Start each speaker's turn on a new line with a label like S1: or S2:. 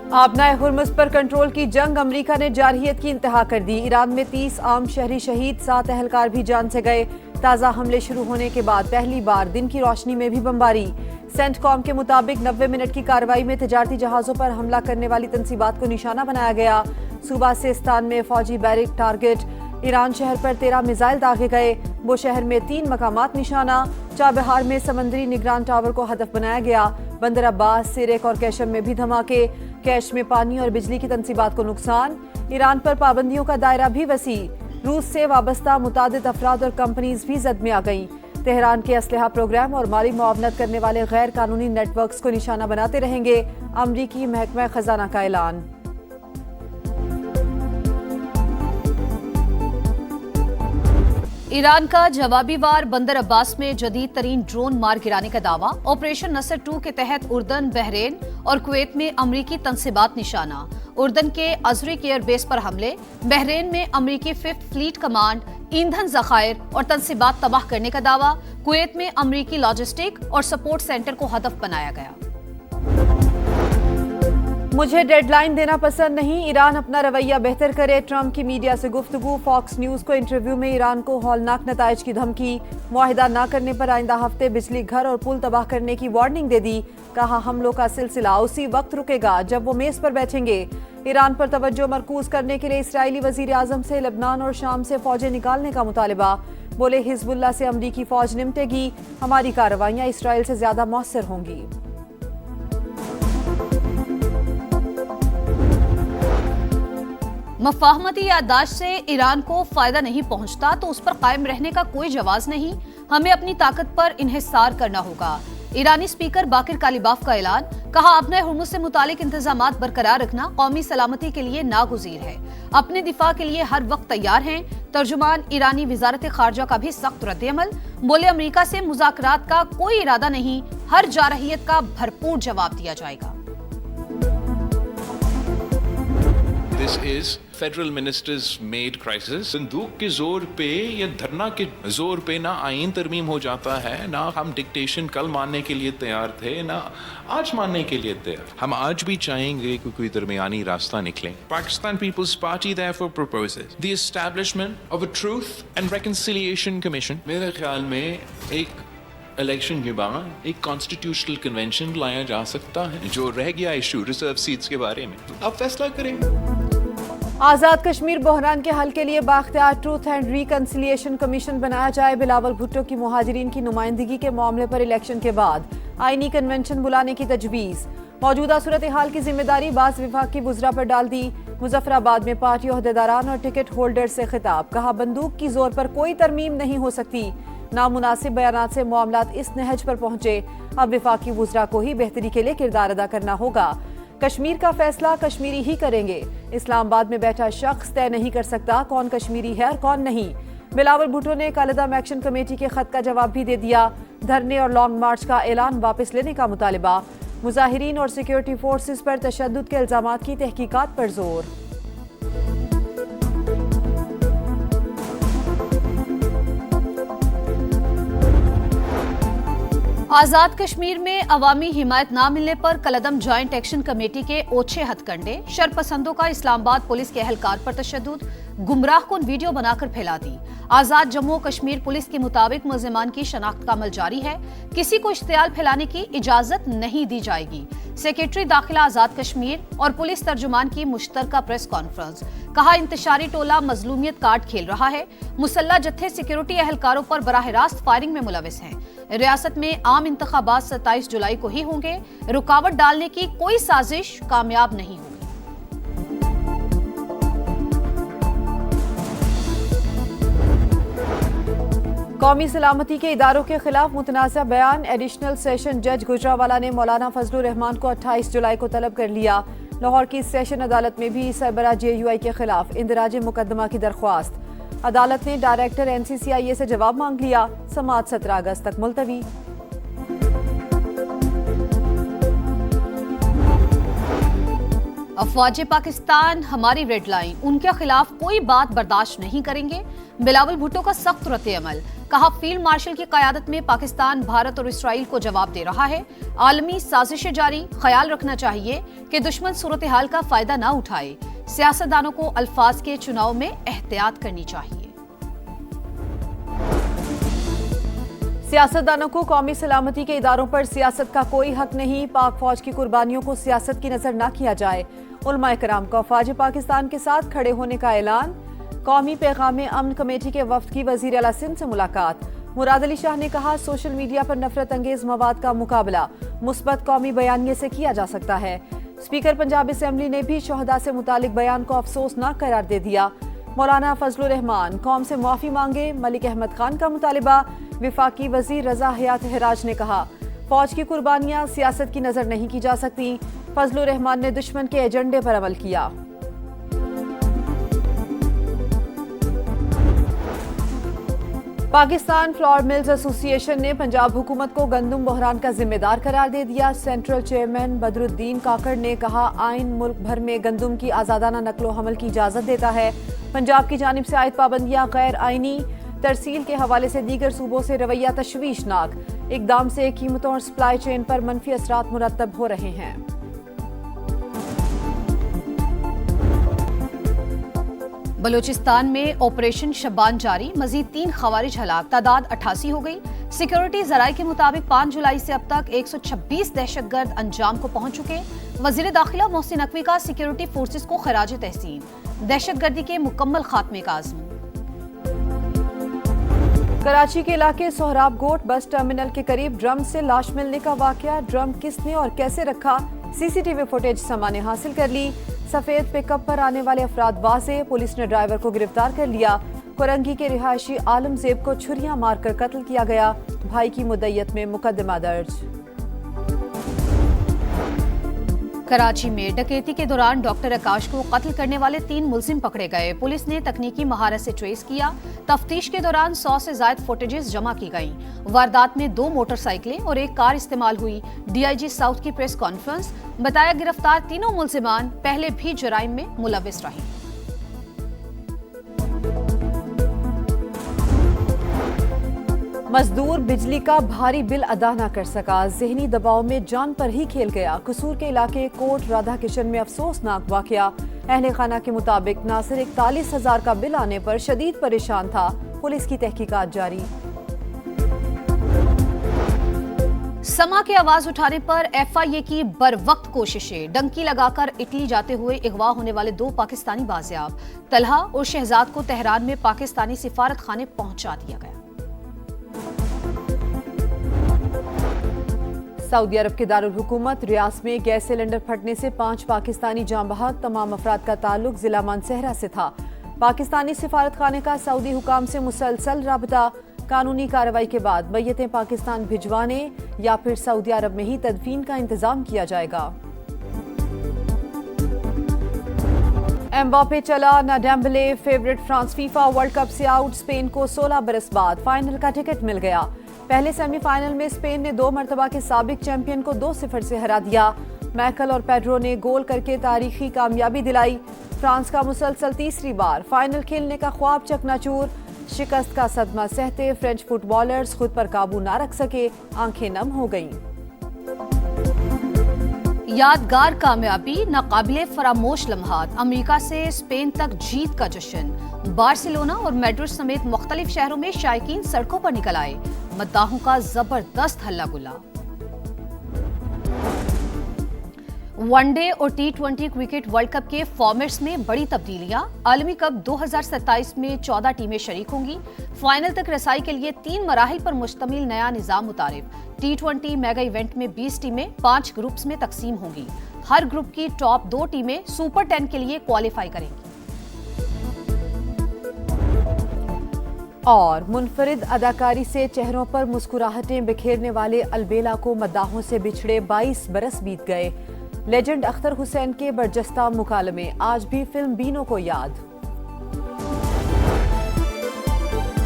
S1: आबनाए Hormuz पर control की जंग अमरीका ने जारहियत की इंतहा कर दी। ईरान में 30 आम शहरी शहीद, 7 अहलकार भी जान से गए। ताज़ा हमले शुरू होने के बाद पहली बार दिन की रोशनी में भी बमबारी। सेंटकॉम के मुताबिक 90 मिनट की कार्रवाई में तिजारती जहाज़ों पर हमला करने वाली तंसीबात को निशाना बनाया गया। सूबा सिस्तान में फौजी बैरिक टारगेट, ईरान शहर पर 13 मिसाइल दागे गए। वो शहर में 3 मकामात निशाना। चाबहार में समंदरी निगरान टावर को हदफ बनाया गया। बंदर अब्बास, सिरेक और कैशम में भी धमाके। कैश में पानी और बिजली की तंसीबात को नुकसान। ईरान पर पाबंदियों का दायरा भी वसी। रूस से वाबस्ता मुतादिद अफराद और कंपनीज भी जद में आ गईं। तेहरान के असलहा प्रोग्राम और माली मुआवनत करने वाले गैर कानूनी नेटवर्क्स को निशाना बनाते रहेंगे। अमरीकी महकमा खजाना का ऐलान।
S2: ईरान का जवाबी वार बंदर अब्बास में जदीद तरीन ड्रोन मार गिराने का दावा। ऑपरेशन नसर 2 के तहत उर्दन, बहरीन और कुवैत में अमरीकी तंसीबात निशाना। उर्दन के अजरिक एयर बेस पर हमले। बहरीन में अमरीकी 5th फ्लीट कमांड, ईंधन जखायर और तंसीबात तबाह करने का दावा। कुवैत में अमरीकी लॉजिस्टिक और सपोर्ट सेंटर को हदफ बनाया गया।
S1: मुझे डेडलाइन देना पसंद नहीं, ईरान अपना रवैया बेहतर करे। ट्रंप की मीडिया से गुफ्तगू। फॉक्स न्यूज को इंटरव्यू में ईरान को हौलनाक नताइज की धमकी। मुआहिदा न करने पर आइंदा हफ्ते बिजली घर और पुल तबाह करने की वार्निंग दे दी। कहा हमलों का सिलसिला उसी वक्त रुकेगा जब वो मेज पर बैठेंगे। ईरान पर तवज्जो मरकूज करने के लिए इसराइली वजीर आजम से लेबनान और शाम से फौजें निकालने का मुतालबा। बोले हिजबुल्लाह से अमरीकी फौज निपटेगी, हमारी कार्रवाइयां इसराइल से ज्यादा मौसर होंगी।
S2: मफाहमती याददाश्त से ईरान को फायदा नहीं पहुंचता तो उस पर कायम रहने का कोई जवाज नहीं। हमें अपनी ताकत पर इन्हिसार करना होगा। ईरानी स्पीकर बाकिर कालिबाफ का ऐलान। कहा आबनाए हुर्मुज़ से मुतालिक इंतजामात बरकरार रखना कौमी सलामती के लिए नागुज़ीर है। अपने दिफा के लिए हर वक्त तैयार हैं। तर्जुमान ईरानी वजारत खारजा का भी सख्त रद्द-ए-अमल। बोले अमरीका से मुज़ाकरात का कोई इरादा नहीं, हर जारहियत का भरपूर जवाब दिया जाएगा।
S3: This is Federal Ministers made crisis। बंदूक के जोर पे या धरना के जोर पे ना आईन तरमीम हो जाता है, ना हम डिक्टेशन कल मानने के लिए तैयार थे, ना आज मानने के लिए तैयार। हम आज भी चाहेंगे कि कोई दरमियानी रास्ता निकले। Pakistan People's Party therefore proposes the establishment of a Truth and Reconciliation Commission। मेरे ख्याल में एक इलेक्शन के बाद एक कॉन्स्टिट्यूशनल कन्वेंशन लाया जा सकता है। जो रह गया इशू रिजर्व सीट्स के बारे में आप फैसला करें।
S1: आज़ाद कश्मीर बहरान के हल के लिए बाख्तियार ट्रूथ एंड रिकन्सिलिएशन कमीशन बनाया जाए। बिलावल भुट्टो की मुहाजिरीन की नुमाइंदगी के मामले पर इलेक्शन के बाद आईनी कन्वेंशन बुलाने की तजवीज़। मौजूदा सूरत हाल की जिम्मेदारी बाज़ विभाग की वुज़रा पर डाल दी। मुजफ्फराबाद में पार्टी ओहदेदारान और टिकट होल्डर से खिताब। कहा बंदूक की जोर पर कोई तरमीम नहीं हो सकती। नामुनासिब बयानात से मामलात इस नहज पर पहुंचे। अब विफाकी वुज़रा को ही बेहतरी के लिए किरदार अदा करना होगा। कश्मीर का फैसला कश्मीरी ही करेंगे। इस्लामाबाद में बैठा शख्स तय नहीं कर सकता कौन कश्मीरी है और कौन नहीं। बिलावल भुट्टो ने कलदम एक्शन कमेटी के खत का जवाब भी दे दिया। धरने और लॉन्ग मार्च का ऐलान वापस लेने का मुतालिबा। मुजाहिरीन और सिक्योरिटी फोर्सेस पर तशद्दुद के इल्जामात की तहकीकात पर जोर।
S2: आजाद कश्मीर में अवामी हिमायत न मिलने पर कलदम जॉइंट एक्शन कमेटी के ओछे हथकंडे। शरपसंदों का इस्लामाबाद पुलिस के एहलकार पर तशद्दुद। गुमराह कुन वीडियो बनाकर फैला दी। आजाद जम्मू कश्मीर पुलिस के मुताबिक मुलजिमान की शनाख्त का अमल जारी है। किसी को इश्तियाल फैलाने की इजाजत नहीं दी जाएगी। सेक्रेटरी दाखिला आजाद कश्मीर और पुलिस तर्जुमान की मुश्तरका प्रेस कॉन्फ्रेंस। कहा इंतशारी टोला मजलूमियत कार्ड खेल रहा है। मुसल्ला जत्थे सिक्योरिटी एहलकारों पर बराह रास्त फायरिंग में मुलविस हैं। रियासत में आम इंतखाबात 27 जुलाई को ही होंगे। रुकावट डालने की कोई साजिश कामयाब नहीं होगी।
S1: कौमी सलामती के इदारों के खिलाफ मुतनाज़ा बयान। एडिशनल सेशन जज गुजरावाला ने मौलाना फजलुर रहमान को 28 जुलाई को तलब कर लिया। लाहौर की सेशन अदालत में भी सरबरा JUI के खिलाफ इंदराज मुकदमा की दरख्वास्त। अदालत ने डायरेक्टर NCCIA से जवाब मांग लिया। समाअत 17 अगस्त तक मुलतवी।
S2: افواج پاکستان ہماری ریڈ لائن، ان کے خلاف کوئی بات برداشت نہیں کریں گے، بلاول بھٹو کا سخت رد عمل، کہا فیلڈ مارشل کی قیادت میں پاکستان بھارت اور اسرائیل کو جواب دے رہا ہے، عالمی سازشیں جاری، خیال رکھنا چاہیے کہ دشمن صورتحال کا فائدہ نہ اٹھائے، سیاستدانوں کو الفاظ کے چناؤ میں احتیاط کرنی چاہیے۔
S1: سیاستدانوں کو قومی سلامتی کے اداروں پر سیاست کا کوئی حق نہیں، پاک فوج کی قربانیوں کو سیاست کی نظر نہ کیا جائے، علماء کرام کو افواج پاکستان کے ساتھ کھڑے ہونے کا اعلان، قومی پیغام امن کمیٹی کے وفد کی وزیر اعلیٰ سندھ سے ملاقات، مراد علی شاہ نے کہا سوشل میڈیا پر نفرت انگیز مواد کا مقابلہ مثبت قومی بیانیے سے کیا جا سکتا ہے، اسپیکر پنجاب اسمبلی نے بھی شہداء سے متعلق بیان کو افسوسناک قرار دے دیا، مولانا فضل الرحمان قوم سے معافی مانگے، ملک احمد خان کا مطالبہ، وفاقی وزیر رضا حیات حراج نے کہا فوج کی قربانیاں سیاست کی نظر نہیں کی جا سکتی، فضل الرحمان نے دشمن کے ایجنڈے پر عمل کیا۔ پاکستان فلاور ملز ایسوسی ایشن نے پنجاب حکومت کو گندم بحران کا ذمہ دار قرار دے دیا، سینٹرل چیئرمین بدر الدین کاکڑ نے کہا آئین ملک بھر میں گندم کی آزادانہ نقل و حمل کی اجازت دیتا ہے، پنجاب کی جانب سے عائد پابندیاں غیر آئینی، ترسیل کے حوالے سے دیگر صوبوں سے رویہ تشویشناک، اقدام سے قیمتوں اور سپلائی چین پر منفی اثرات مرتب ہو رہے ہیں۔
S2: بلوچستان میں آپریشن شبان جاری، مزید 3 خوارج ہلاک، تعداد 88 ہو گئی، سیکیورٹی ذرائع کے مطابق 5 جولائی سے اب تک 126 دہشت گرد انجام کو پہنچ چکے، وزیر داخلہ محسن نقوی کا سیکیورٹی فورسز کو خراج تحسین، دہشت گردی کے مکمل خاتمے کا عزم۔
S1: کراچی کے علاقے سہراب گوٹ بس ٹرمینل کے قریب ڈرم سے لاش ملنے کا واقعہ، ڈرم کس نے اور کیسے رکھا، سی سی ٹی وی فوٹیج سما نے حاصل کر لی، سفید پک اپ پر آنے والے افراد واضح، پولیس نے ڈرائیور کو گرفتار کر لیا، کورنگی کے رہائشی عالم زیب کو چھریاں مار کر قتل کیا گیا، بھائی کی مدعیت میں مقدمہ درج۔
S2: کراچی میں ڈکیتی کے دوران ڈاکٹر آکاش کو قتل کرنے والے 3 ملزم پکڑے گئے، پولیس نے تکنیکی مہارت سے ٹریس کیا، تفتیش کے دوران 100 سے زائد فوٹیجز جمع کی گئیں، واردات میں 2 موٹر سائیکلیں اور 1 کار استعمال ہوئی، ڈی آئی جی ساؤتھ کی پریس کانفرنس، بتایا گرفتار تینوں ملزمان پہلے بھی جرائم میں ملوث رہے۔
S1: مزدور بجلی کا بھاری بل ادا نہ کر سکا، ذہنی دباؤ میں جان پر ہی کھیل گیا، قصور کے علاقے کوٹ رادھا کشن میں افسوسناک واقعہ، اہل خانہ کے مطابق ناصر 41,000 کا بل آنے پر شدید پریشان تھا، پولیس کی تحقیقات جاری۔
S2: سما کے آواز اٹھانے پر ایف آئی اے کی بر وقت کوششیں، ڈنکی لگا کر اٹلی جاتے ہوئے اغوا ہونے والے 2 پاکستانی بازیاب، طلحہ اور شہزاد کو تہران میں پاکستانی سفارت خانے پہنچا دیا گیا۔
S1: سعودی عرب کے دارالحکومت ریاض میں گیس سلنڈر پھٹنے سے 5 پاکستانی جاں بحق، تمام افراد کا تعلق ضلع مانسہرہ سے تھا، پاکستانی سفارت خانے کا سعودی حکام سے مسلسل رابطہ، قانونی کارروائی کے بعد میتیں پاکستان بھجوانے یا پھر سعودی عرب میں ہی تدفین کا انتظام کیا جائے گا۔ ایمباپے چلا نہ Dembele, favourite France FIFA world cup سے آؤٹ، اسپین کو 16 برس بعد فائنل کا ٹکٹ مل گیا، پہلے سیمی فائنل میں اسپین نے 2 مرتبہ کے سابق چیمپئن کو 2-0 سے ہرا دیا، میکل اور پیڈرو نے گول کر کے تاریخی کامیابی دلائی، فرانس کا مسلسل تیسری بار فائنل کھیلنے کا خواب چکناچور، شکست کا صدمہ سہتے فرینچ فٹ بالرز خود پر قابو نہ رکھ سکے، آنکھیں نم ہو گئیں۔
S2: یادگار کامیابی، ناقابل فراموش لمحات، امریکہ سے اسپین تک جیت کا جشن، بارسلونا اور میڈرڈ سمیت مختلف شہروں میں شائقین سڑکوں پر نکل آئے، مداحوں کا زبردست ہلہ گلا۔ ون ڈے اور T20 کرکٹ ورلڈ کپ کے فارمیٹس میں بڑی تبدیلیاں، عالمی کپ 2027 میں 14 ٹیمیں شریک ہوں گی، فائنل تک رسائی کے لیے 3 مراحل پر مشتمل نیا نظام متعارف، T20 میگا ایونٹ میں 20 ٹیمیں 5 گروپس میں تقسیم ہوں گی، ہر گروپ کی ٹاپ 2 ٹیمیں سپر 10 کے لیے کوالیفائی کریں گی۔
S1: اور منفرد اداکاری سے چہروں پر مسکراہٹیں بکھیرنے والے البیلا کو مداحوں سے بچھڑے 22 برس بیت گئے، لیجنڈ اختر حسین کے برجستہ مکالمے آج بھی فلم بینوں کو یاد۔